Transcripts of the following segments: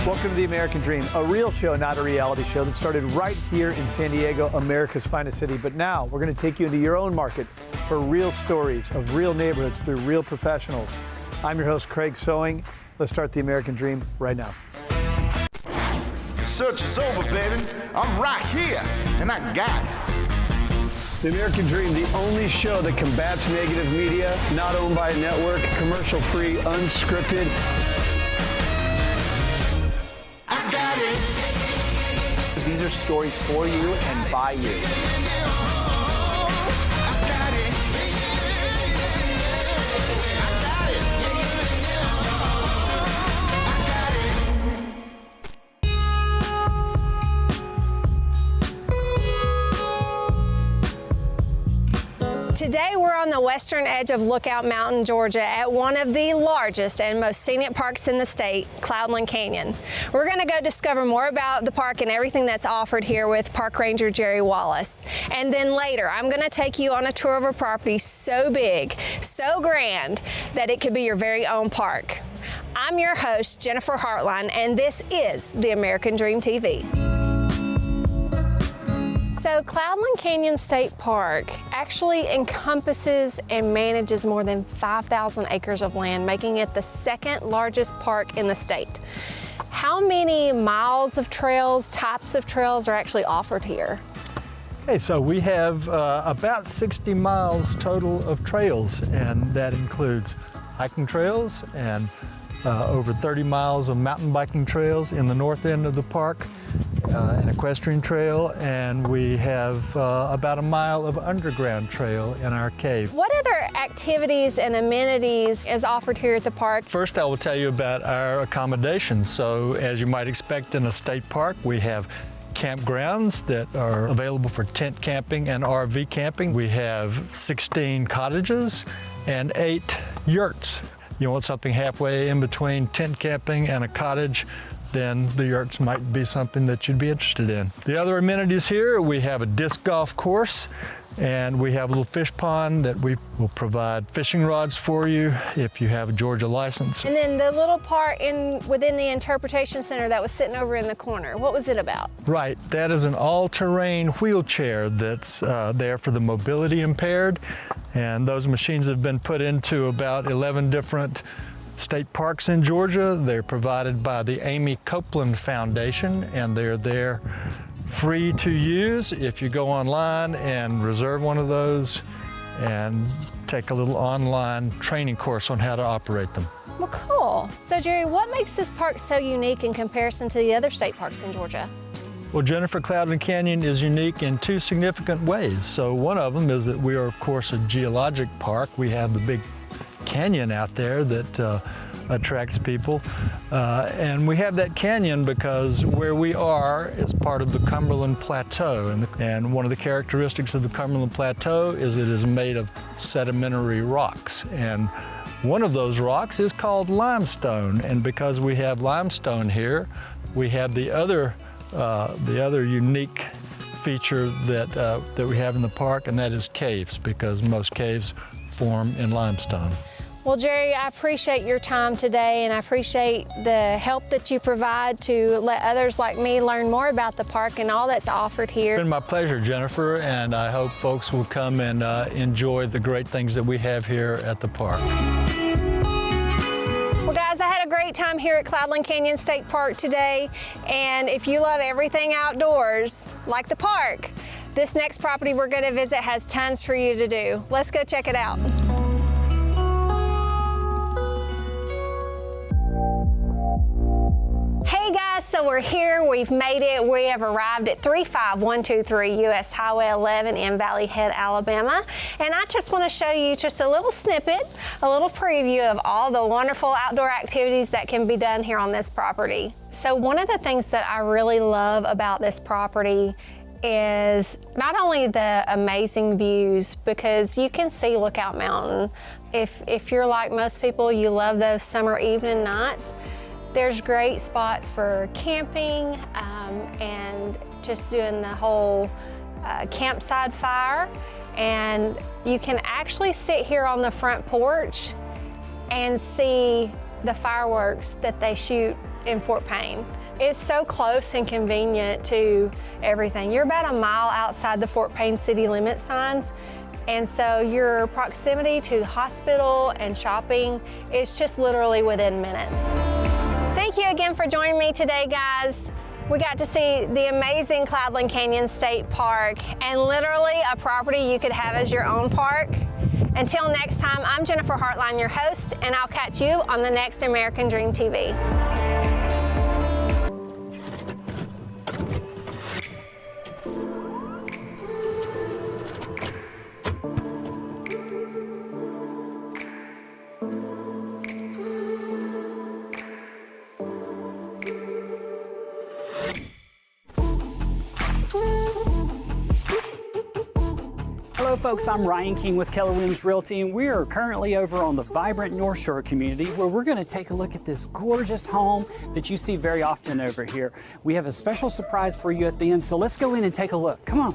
Welcome to the American Dream, a real show, not a reality show that started right here in San Diego, America's finest city. But now we're going to take you into your own market for real stories of real neighborhoods through real professionals. I'm your host, Craig Sewing. Let's start the American Dream right now. The search is over, baby. I'm right here, and I got it. The American Dream, the only show that combats negative media, not owned by a network, commercial-free, unscripted. I got it. These are stories for you and by you. I got it. I got it. Today we're on the western edge of Lookout Mountain, Georgia at one of the largest and most scenic parks in the state, Cloudland Canyon. We're going to go discover more about the park and everything that's offered here with Park Ranger Jerry Wallace. And then later I'm going to take you on a tour of a property so big, so grand, that it could be your very own park. I'm your host, Jennifer Hartline, and this is the American Dream TV. So Cloudland Canyon State Park actually encompasses and manages more than 5,000 acres of land, making it the second largest park in the state. How many miles of trails, types of trails are actually offered here? Okay, so we have about 60 miles total of trails, and that includes hiking trails and over 30 miles of mountain biking trails in the north end of the park. An equestrian trail, and we have about a mile of underground trail in our cave. What other activities and amenities is offered here at the park? First, I will tell you about our accommodations. So, as you might expect in a state park, we have campgrounds that are available for tent camping and RV camping. We have 16 cottages and 8 yurts. You want something halfway in between tent camping and a cottage, then the yurts might be something that you'd be interested in. The other amenities here, we have a disc golf course, and we have a little fish pond that we will provide fishing rods for you if you have a Georgia license. And then the little part within the interpretation center that was sitting over in the corner, what was it about? Right, that is an all-terrain wheelchair that's there for the mobility impaired, and those machines have been put into about 11 different state parks in Georgia. They're provided by the Amy Copeland Foundation, and they're there free to use if you go online and reserve one of those and take a little online training course on how to operate them. Well, cool. So Jerry, what makes this park so unique in comparison to the other state parks in Georgia? Well, Jennifer, Cloudland Canyon is unique in 2 significant ways. So one of them is that we are, of course, a geologic park. We have the big canyon out there that attracts people, and we have that canyon because where we are is part of the Cumberland Plateau, and one of the characteristics of the Cumberland Plateau is it is made of sedimentary rocks, and one of those rocks is called limestone, and because we have limestone here, we have the other unique feature that we have in the park, and that is caves, because most caves form in limestone. Well, Jerry, I appreciate your time today, and I appreciate the help that you provide to let others like me learn more about the park and all that's offered here. It's been my pleasure, Jennifer, and I hope folks will come and enjoy the great things that we have here at the park. Well, guys, I had a great time here at Cloudland Canyon State Park today, and if you love everything outdoors, like the park, this next property we're going to visit has tons for you to do. Let's go check it out. Hey guys, so we're here, we've made it, we have arrived at 35123 US Highway 11 in Valley Head, Alabama, and I just want to show you just a little snippet, a little preview of all the wonderful outdoor activities that can be done here on this property. So one of the things that I really love about this property is not only the amazing views, because you can see Lookout Mountain. If you're like most people, you love those summer evening nights. There's great spots for camping and just doing the whole campsite fire. And you can actually sit here on the front porch and see the fireworks that they shoot in Fort Payne. It's so close and convenient to everything. You're about a mile outside the Fort Payne city limit signs, and so your proximity to the hospital and shopping is just literally within minutes. Thank you again for joining me today, guys. We got to see the amazing Cloudland Canyon State Park and literally a property you could have as your own park. Until next time, I'm Jennifer Hartline, your host, and I'll catch you on the next American Dream TV. Hello folks, I'm Ryan King with Keller Williams Realty, and we are currently over on the vibrant North Shore community where we're going to take a look at this gorgeous home that you see very often over here. We have a special surprise for you at the end, so let's go in and take a look. Come on.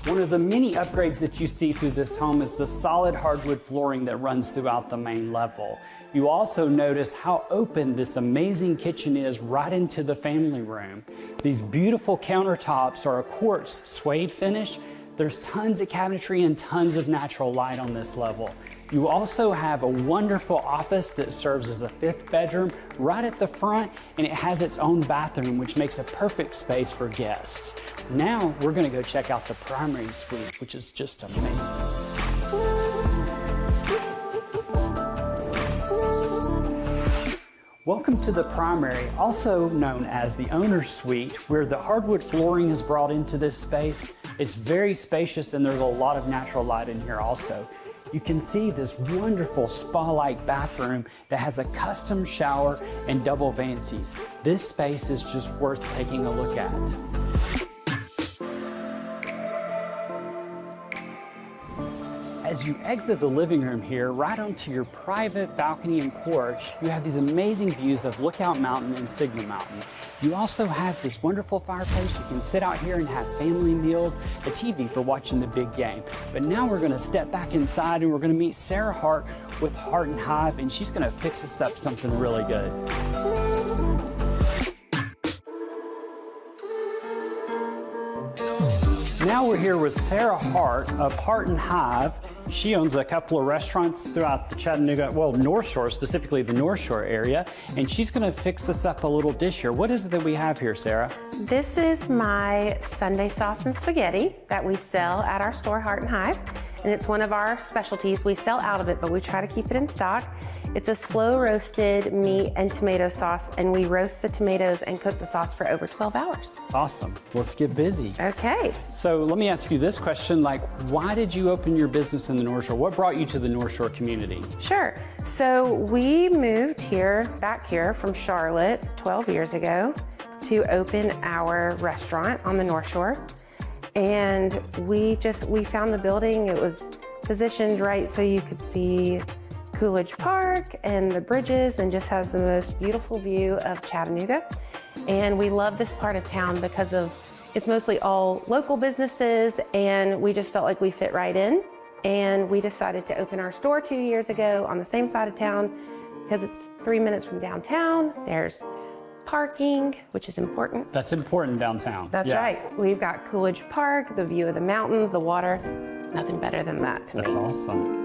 One of the many upgrades that you see through this home is the solid hardwood flooring that runs throughout the main level. You also notice how open this amazing kitchen is right into the family room. These beautiful countertops are a quartz suede finish. There's tons of cabinetry and tons of natural light on this level. You also have a wonderful office that serves as a 5th bedroom right at the front, and it has its own bathroom, which makes a perfect space for guests. Now we're going to go check out the primary suite, which is just amazing. Welcome to the primary, also known as the owner's suite, where the hardwood flooring is brought into this space. It's very spacious and there's a lot of natural light in here also. You can see this wonderful spa-like bathroom that has a custom shower and double vanities. This space is just worth taking a look at. As you exit the living room here, right onto your private balcony and porch, you have these amazing views of Lookout Mountain and Signal Mountain. You also have this wonderful fireplace. You can sit out here and have family meals, a TV for watching the big game. But now we're gonna step back inside and we're gonna meet Sarah Hart with Heart and Hive, and she's gonna fix us up something really good. Now we're here with Sarah Hart of Heart and Hive. She owns a couple of restaurants throughout the Chattanooga, well, North Shore, specifically the North Shore area, and she's gonna fix us up a little dish here. What is it that we have here, Sarah? This is my Sunday sauce and spaghetti that we sell at our store, Heart and Hive, and it's one of our specialties. We sell out of it, but we try to keep it in stock. It's a slow roasted meat and tomato sauce, and we roast the tomatoes and cook the sauce for over 12 hours. Awesome. Let's get busy. Okay. So let me ask you this question, why did you open your business in the North Shore? What brought you to the North Shore community? Sure. So we moved back here from Charlotte 12 years ago to open our restaurant on the North Shore. And we found the building. It was positioned right so you could see Coolidge Park and the bridges, and just has the most beautiful view of Chattanooga. And we love this part of town because it's mostly all local businesses, and we just felt like we fit right in. And we decided to open our store 2 years ago on the same side of town because it's 3 minutes from downtown. There's parking, which is important. That's important downtown. That's right. We've got Coolidge Park, the view of the mountains, the water. Nothing better than that to me. That's awesome.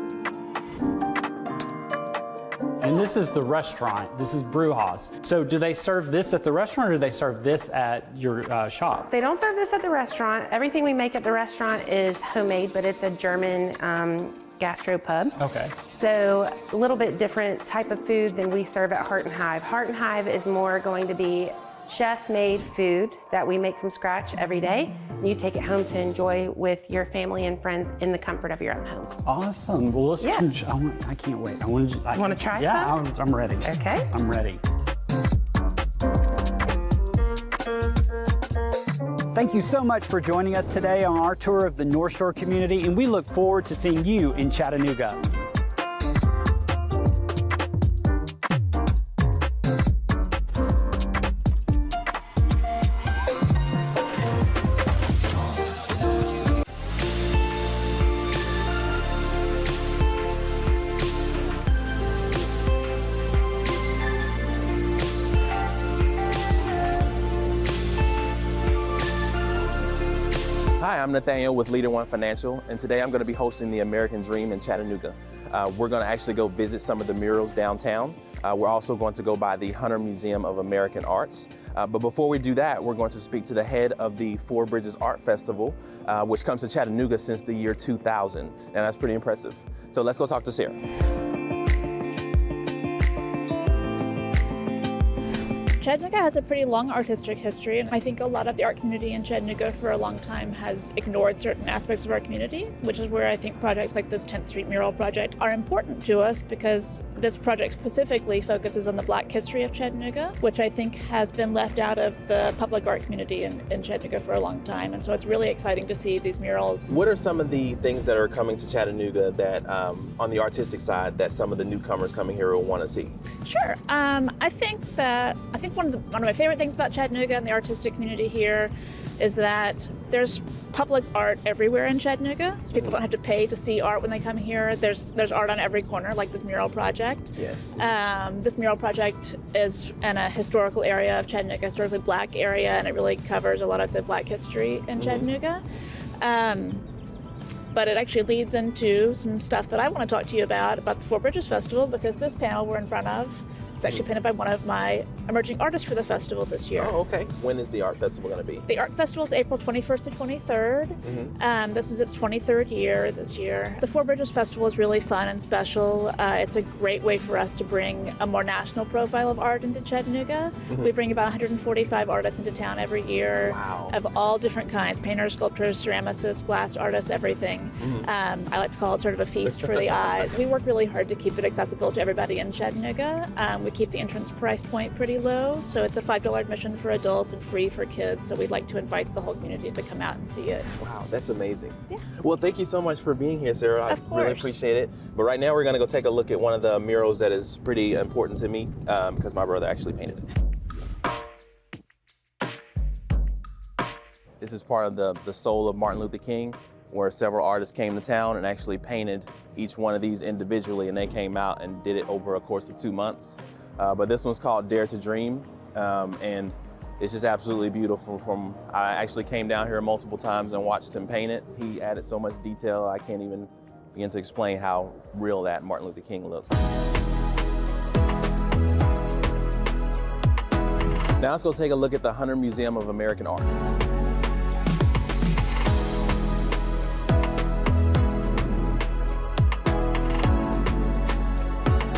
And this is the restaurant. This is Brewhaus. So do they serve this at the restaurant, or do they serve this at your shop? They don't serve this at the restaurant. Everything we make at the restaurant is homemade, but it's a German gastropub. Okay. So a little bit different type of food than we serve at Heart and Hive. Heart and Hive is more going to be chef-made food that we make from scratch every day. You take it home to enjoy with your family and friends in the comfort of your own home. Awesome. Well, let's. Yes. I can't wait. I want to. You want to try some? Yeah, I'm ready. Okay. I'm ready. Thank you so much for joining us today on our tour of the North Shore community, and we look forward to seeing you in Chattanooga. Hi, I'm Nathaniel with Leader One Financial, and today I'm going to be hosting the American Dream in Chattanooga. We're going to actually go visit some of the murals downtown. We're also going to go by the Hunter Museum of American Arts. But before we do that, we're going to speak to the head of the Four Bridges Art Festival, which comes to Chattanooga since the year 2000, and that's pretty impressive. So let's go talk to Sarah. Chattanooga has a pretty long artistic history, and I think a lot of the art community in Chattanooga for a long time has ignored certain aspects of our community, which is where I think projects like this 10th Street mural project are important to us, because this project specifically focuses on the Black history of Chattanooga, which I think has been left out of the public art community in Chattanooga for a long time. And so it's really exciting to see these murals. What are some of the things that are coming to Chattanooga that, on the artistic side, that some of the newcomers coming here will want to see? Sure. I think one of my favorite things about Chattanooga and the artistic community here is that there's public art everywhere in Chattanooga, so people don't have to pay to see art when they come here. There's art on every corner, like this mural project. Yes. This mural project is in a historical area of Chattanooga, historically Black area, and it really covers a lot of the Black history in Chattanooga. But it actually leads into some stuff that I want to talk to you about the Four Bridges Festival, because this panel we're in front of is actually painted by one of my emerging artists for the festival this year. Oh, okay. When is the art festival going to be? The art festival is April 21st to 23rd. This is its 23rd year this year. The Four Bridges Festival is really fun and special. It's a great way for us to bring a more national profile of art into Chattanooga. We bring about 145 artists into town every year. Wow. Of all different kinds, painters, sculptors, ceramicists, glass artists, everything. I like to call it sort of a feast for the eyes. We work really hard to keep it accessible to everybody in Chattanooga. We keep the entrance price point pretty low, so it's a $5 admission for adults and free for kids, so we'd like to invite the whole community to come out and see it. Wow, that's amazing. Yeah. Well, thank you so much for being here, Sarah. I Of really course. appreciate it. But right now we're going to go take a look at one of the murals that is pretty important to me, because my brother actually painted it. This is part of the soul of Martin Luther King, where several artists came to town and actually painted each one of these individually, and they came out and did it over a course of 2 months. But this one's called Dare to Dream, and it's just absolutely beautiful. I actually came down here multiple times and watched him paint it. He added so much detail, I can't even begin to explain how real that Martin Luther King looks. Now let's go take a look at the Hunter Museum of American Art.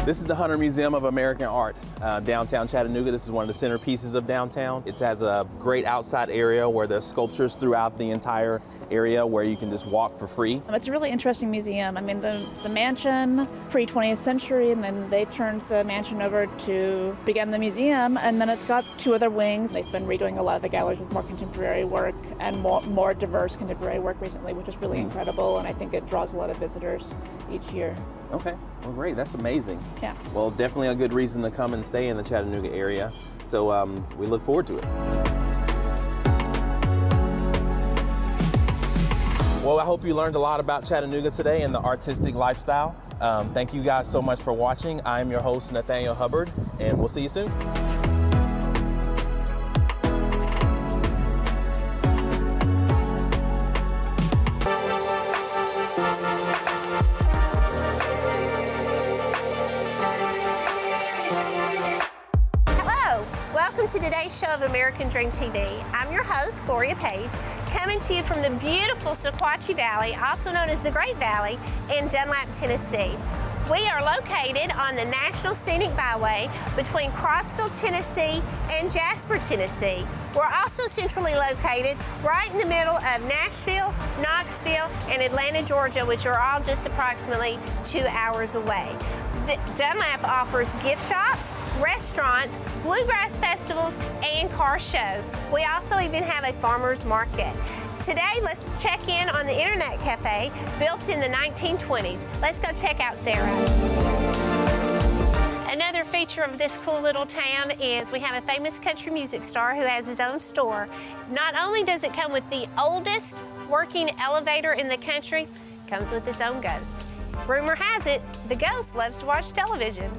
This is the Hunter Museum of American Art, downtown Chattanooga. This is one of the centerpieces of downtown. It has a great outside area where there's sculptures throughout the entire area where you can just walk for free. It's a really interesting museum. I mean, the mansion, pre-20th century, and then they turned the mansion over to begin the museum, and then it's got 2 other wings. They've been redoing a lot of the galleries with more contemporary work and more diverse contemporary work recently, which is really incredible, and I think it draws a lot of visitors each year. Okay, well great, that's amazing. Yeah. Well, definitely a good reason to come and stay in the Chattanooga area. So we look forward to it. Well, I hope you learned a lot about Chattanooga today and the artistic lifestyle. Thank you guys so much for watching. I'm your host, Nathaniel Hubbard, and we'll see you soon. Welcome to today's show of American Dream TV. I'm your host, Gloria Page, coming to you from the beautiful Sequatchie Valley, also known as the Great Valley, in Dunlap, Tennessee. We are located on the National Scenic Byway between Crossville, Tennessee and Jasper, Tennessee. We're also centrally located right in the middle of Nashville, Knoxville, and Atlanta, Georgia, which are all just approximately 2 hours away. Dunlap offers gift shops, restaurants, bluegrass festivals, and car shows. We also even have a farmer's market. Today, let's check in on the Internet Cafe built in the 1920s. Let's go check out Sarah. Another feature of this cool little town is we have a famous country music star who has his own store. Not only does it come with the oldest working elevator in the country, it comes with its own ghost. Rumor has it, the ghost loves to watch television.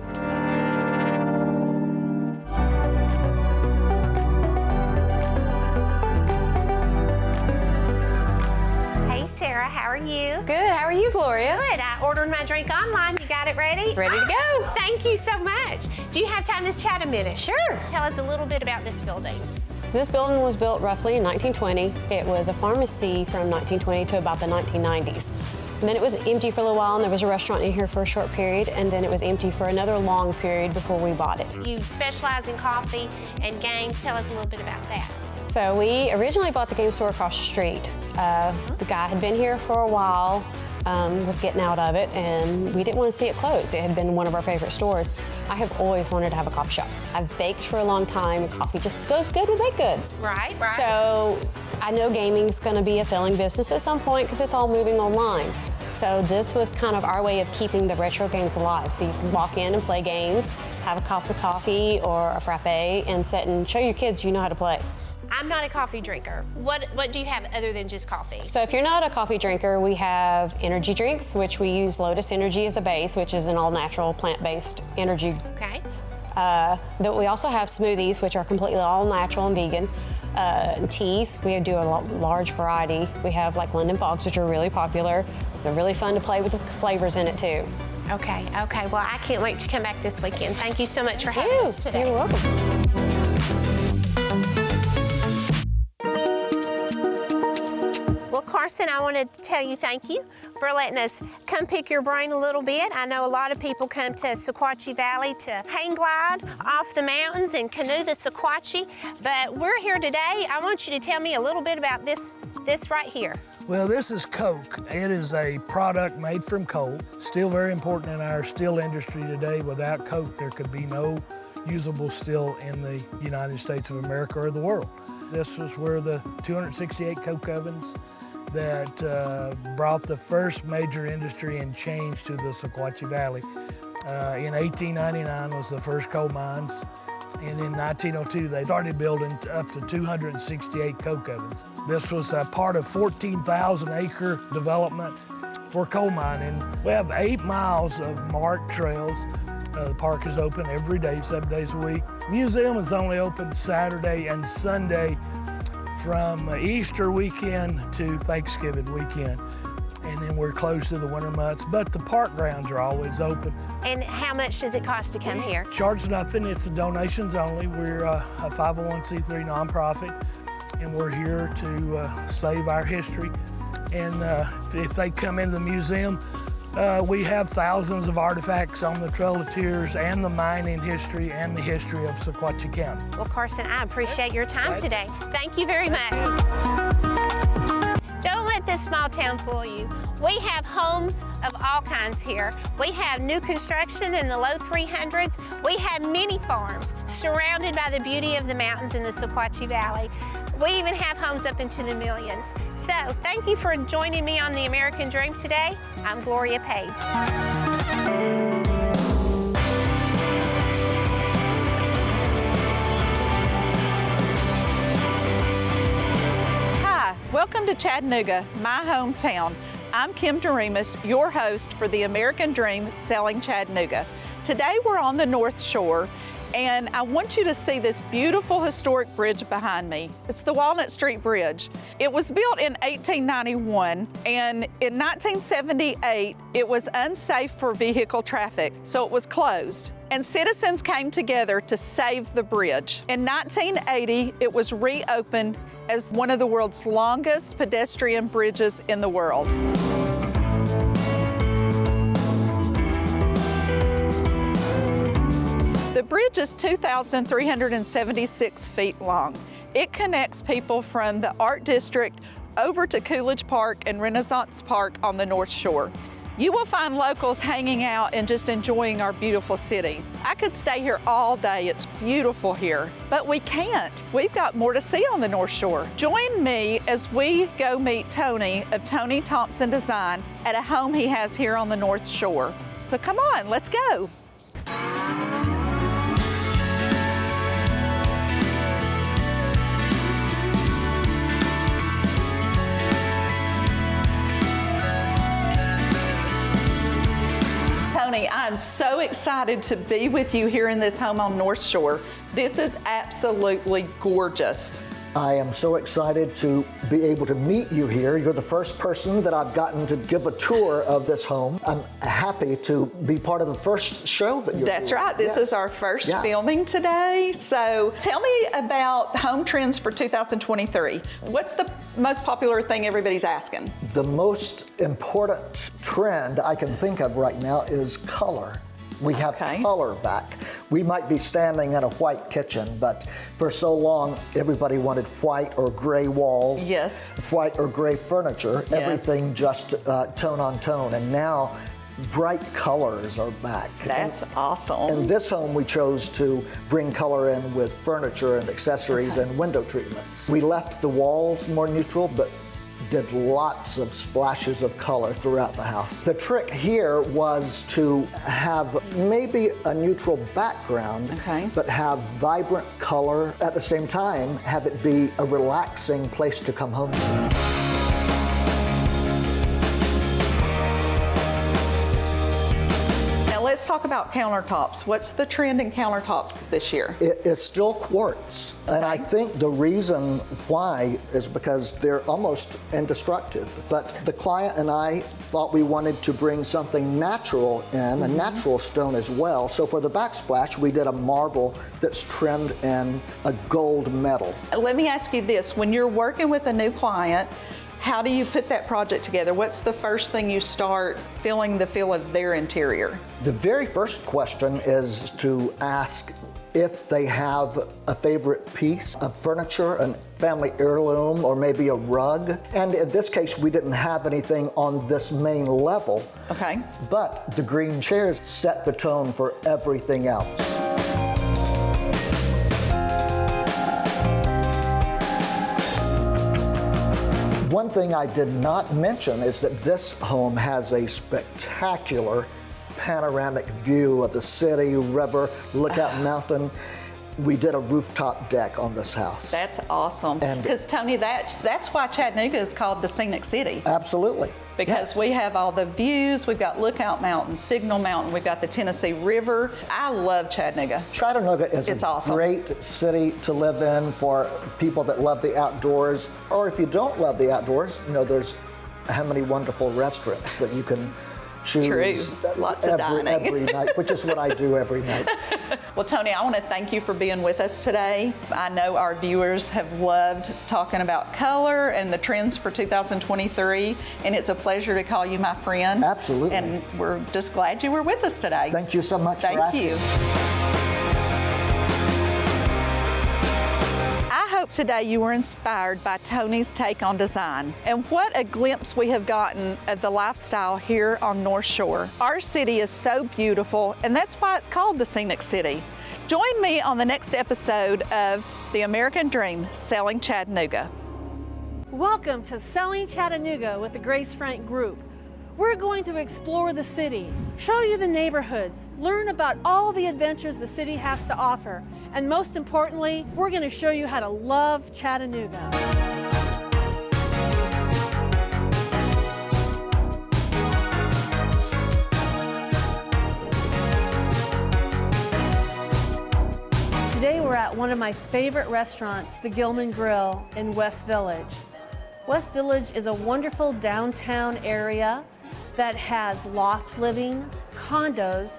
How are you? Good. How are you, Gloria? Good. I ordered my drink online. You got it ready? Ready to go. Thank you so much. Do you have time to chat a minute? Sure. Tell us a little bit about this building. So this building was built roughly in 1920. It was a pharmacy from 1920 to about the 1990s. And then it was empty for a little while, and there was a restaurant in here for a short period, and then it was empty for another long period before we bought it. You specialize in coffee and games. Tell us a little bit about that. So we originally bought the game store across the street. The guy had been here for a while, was getting out of it, and we didn't want to see it close. It had been one of our favorite stores. I have always wanted to have a coffee shop. I've baked for a long time. Coffee just goes good with baked goods. Right. So I know gaming's going to be a failing business at some point because it's all moving online. So this was kind of our way of keeping the retro games alive. So you can walk in and play games, have a cup of coffee or a frappe, and sit and show your kids you know how to play. I'm not a coffee drinker. What do you have other than just coffee? So if you're not a coffee drinker, we have energy drinks, which we use Lotus Energy as a base, which is an all-natural, plant-based energy. Okay. We also have smoothies, which are completely all-natural and vegan. Teas, we do a large variety. We have like London Fogs, which are really popular. They're really fun to play with the flavors in it too. Okay. Well, I can't wait to come back this weekend. Thank you so much for having us today. You're welcome. Well, Carson, I wanted to tell you thank you for letting us come pick your brain a little bit. I know a lot of people come to Sequatchie Valley to hang glide off the mountains and canoe the Sequatchie, but we're here today. I want you to tell me a little bit about this right here. Well, this is coke. It is a product made from coal. Still very important in our steel industry today. Without coke, there could be no usable steel in the United States of America or the world. This was where the 268 coke ovens that brought the first major industry and change to the Sequatchie Valley. In 1899 was the first coal mines. And in 1902, they started building up to 268 coke ovens. This was a part of 14,000-acre development for coal mining. We have 8 miles of marked trails. The park is open every day, 7 days a week. Museum is only open Saturday and Sunday from Easter weekend to Thanksgiving weekend. And then we're closed to the winter months, but the park grounds are always open. And how much does it cost to come here? Charge nothing, it's donations only. We're a 501c3 nonprofit, and we're here to save our history. And if they come into the museum, we have thousands of artifacts on the Trail of Tears and the mining history and the history of Sequatchie County. Well, Carson, I appreciate your time today. Thank you very much. Don't let this small town fool you. We have homes of all kinds here. We have new construction in the low 300s. We have many farms surrounded by the beauty of the mountains in the Sequatchie Valley. We even have homes up into the millions. So thank you for joining me on the American Dream today. I'm Gloria Page. Welcome to Chattanooga, my hometown. I'm Kim Doremus, your host for the American Dream Selling Chattanooga. Today we're on the North Shore, and I want you to see this beautiful historic bridge behind me. It's the Walnut Street Bridge. It was built in 1891, and in 1978 it was unsafe for vehicle traffic, so it was closed. And citizens came together to save the bridge. In 1980, it was reopened as one of the world's longest pedestrian bridges in the world. The bridge is 2,376 feet long. It connects people from the Art District over to Coolidge Park and Renaissance Park on the North Shore. You will find locals hanging out and just enjoying our beautiful city. I could stay here all day. It's beautiful here, but we can't. We've got more to see on the North Shore. Join me as we go meet Tony of Tony Thompson Design at a home he has here on the North Shore. So come on, let's go. Tony, I'm so excited to be with you here in this home on North Shore. This is absolutely gorgeous. I am so excited to be able to meet you here. You're the first person that I've gotten to give a tour of this home. I'm happy to be part of the first show that you're That's doing. right. This is our first filming today. So tell me about home trends for 2023. What's the most popular thing everybody's asking? The most important trend I can think of right now is color. We have color back. We might be standing in a white kitchen, but for so long, everybody wanted white or gray walls, white or gray furniture, everything just tone on tone. And now, bright colors are back. That's awesome. In this home, we chose to bring color in with furniture and accessories and window treatments. We left the walls more neutral, but did lots of splashes of color throughout the house. The trick here was to have maybe a neutral background, but have vibrant color at the same time, have it be a relaxing place to come home to. Let's talk about countertops. What's the trend in countertops this year? It's still quartz. And I think the reason why is because they're almost indestructible. But the client and I thought we wanted to bring something natural in, a natural stone as well. So for the backsplash, we did a marble that's trimmed in a gold metal. Let me ask you this. When you're working with a new client, how do you put that project together? What's the first thing you start feeling the feel of their interior? The very first question is to ask if they have a favorite piece of furniture, a family heirloom, or maybe a rug. And in this case, we didn't have anything on this main level. But the green chairs set the tone for everything else. One thing I did not mention is that this home has a spectacular panoramic view of the city, river, lookout mountain. We did a rooftop deck on this house. That's awesome. Because Tony, that's why Chattanooga is called the Scenic City. Absolutely. Because we have all the views. We've got Lookout Mountain, Signal Mountain. We've got the Tennessee River. I love Chattanooga. Chattanooga is a great city to live in for people that love the outdoors. Or if you don't love the outdoors, you know, there's how many wonderful restaurants that you can choose. Lots of dining. Every night, which is what I do every night. Well, Tony, I want to thank you for being with us today. I know our viewers have loved talking about color and the trends for 2023, and it's a pleasure to call you my friend. Absolutely. And we're just glad you were with us today. Thank you so much for asking. Thank you. I hope today you were inspired by Tony's take on design. And what a glimpse we have gotten of the lifestyle here on North Shore. Our city is so beautiful, and that's why it's called the Scenic City. Join me on the next episode of The American Dream, Selling Chattanooga. Welcome to Selling Chattanooga with the Grace Frank Group. We're going to explore the city, show you the neighborhoods, learn about all the adventures the city has to offer, and most importantly, we're going to show you how to love Chattanooga. Today we're at one of my favorite restaurants, the Gilman Grill in West Village. West Village is a wonderful downtown area that has loft living, condos,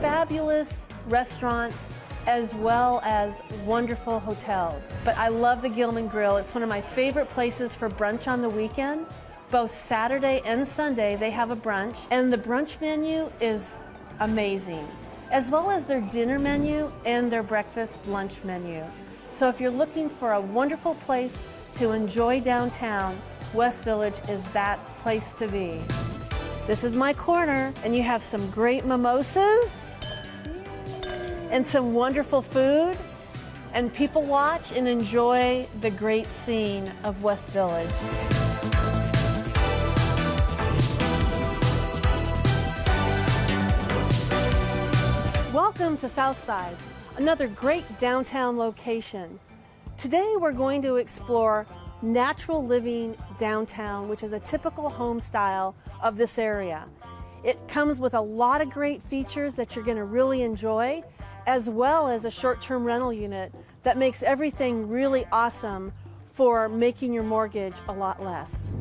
fabulous restaurants, as well as wonderful hotels. But I love the Gilman Grill. It's one of my favorite places for brunch on the weekend. Both Saturday and Sunday they have a brunch, and the brunch menu is amazing, as well as their dinner menu and their breakfast lunch menu. So if you're looking for a wonderful place to enjoy downtown, West Village is that place to be. This is my corner, and you have some great mimosas and some wonderful food, and people watch and enjoy the great scene of West Village. Welcome to Southside, another great downtown location. Today we're going to explore natural living downtown, which is a typical home style of this area. It comes with a lot of great features that you're going to really enjoy, as well as a short-term rental unit that makes everything really awesome for making your mortgage a lot less.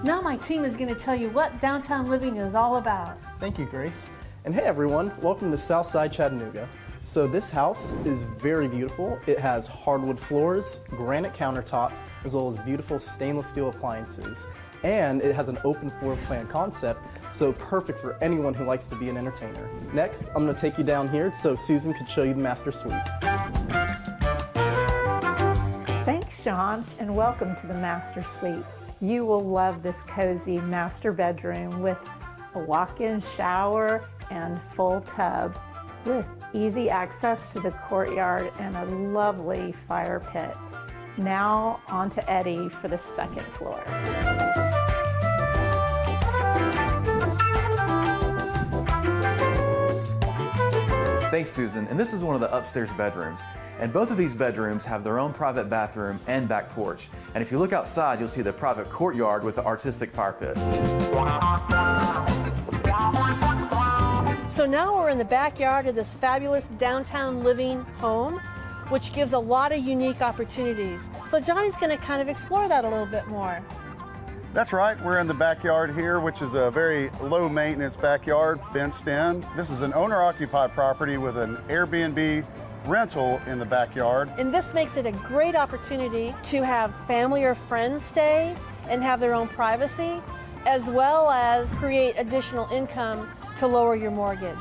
Now my team is going to tell you what downtown living is all about. Thank you, Grace. And hey everyone, welcome to Southside Chattanooga. So this house is very beautiful. It has hardwood floors, granite countertops, as well as beautiful stainless steel appliances. And it has an open floor plan concept, so perfect for anyone who likes to be an entertainer. Next, I'm gonna take you down here so Susan could show you the master suite. Thanks, Sean, and welcome to the master suite. You will love this cozy master bedroom with a walk-in shower and full tub with easy access to the courtyard and a lovely fire pit. Now on to Eddie for the second floor. Thanks, Susan. And this is one of the upstairs bedrooms. And both of these bedrooms have their own private bathroom and back porch. And if you look outside, you'll see the private courtyard with the artistic fire pit. So now we're in the backyard of this fabulous downtown living home, which gives a lot of unique opportunities. So Johnny's going to kind of explore that a little bit more. That's right, we're in the backyard here, which is a very low maintenance backyard, fenced in. This is an owner occupied property with an Airbnb rental in the backyard. And this makes it a great opportunity to have family or friends stay and have their own privacy, as well as create additional income to lower your mortgage.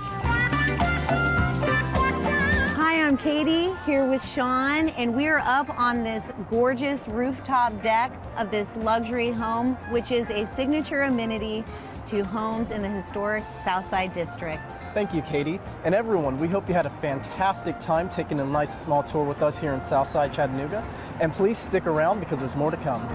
Hi, I'm Katie here with Sean, and we're up on this gorgeous rooftop deck of this luxury home, which is a signature amenity to homes in the historic Southside District. Thank you, Katie. And everyone, we hope you had a fantastic time taking a nice small tour with us here in Southside Chattanooga. And please stick around because there's more to come.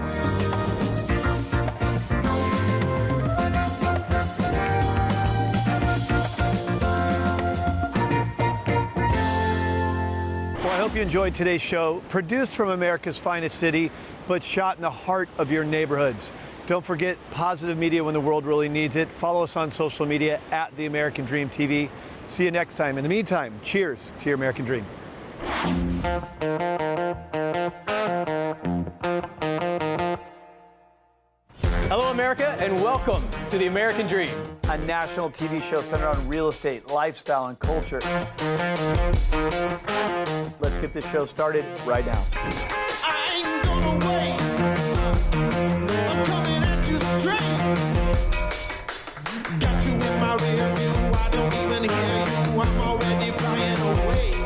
Well, I hope you enjoyed today's show, produced from America's finest city, but shot in the heart of your neighborhoods. Don't forget positive media when the world really needs it. Follow us on social media at The American Dream TV. See you next time. In the meantime, cheers to your American Dream. Hello, America, and welcome to The American Dream, a national TV show centered on real estate, lifestyle, and culture. Let's get this show started right now.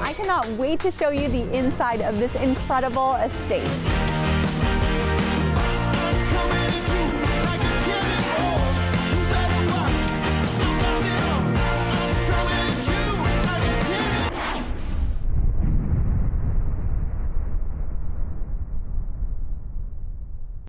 I cannot wait to show you the inside of this incredible estate.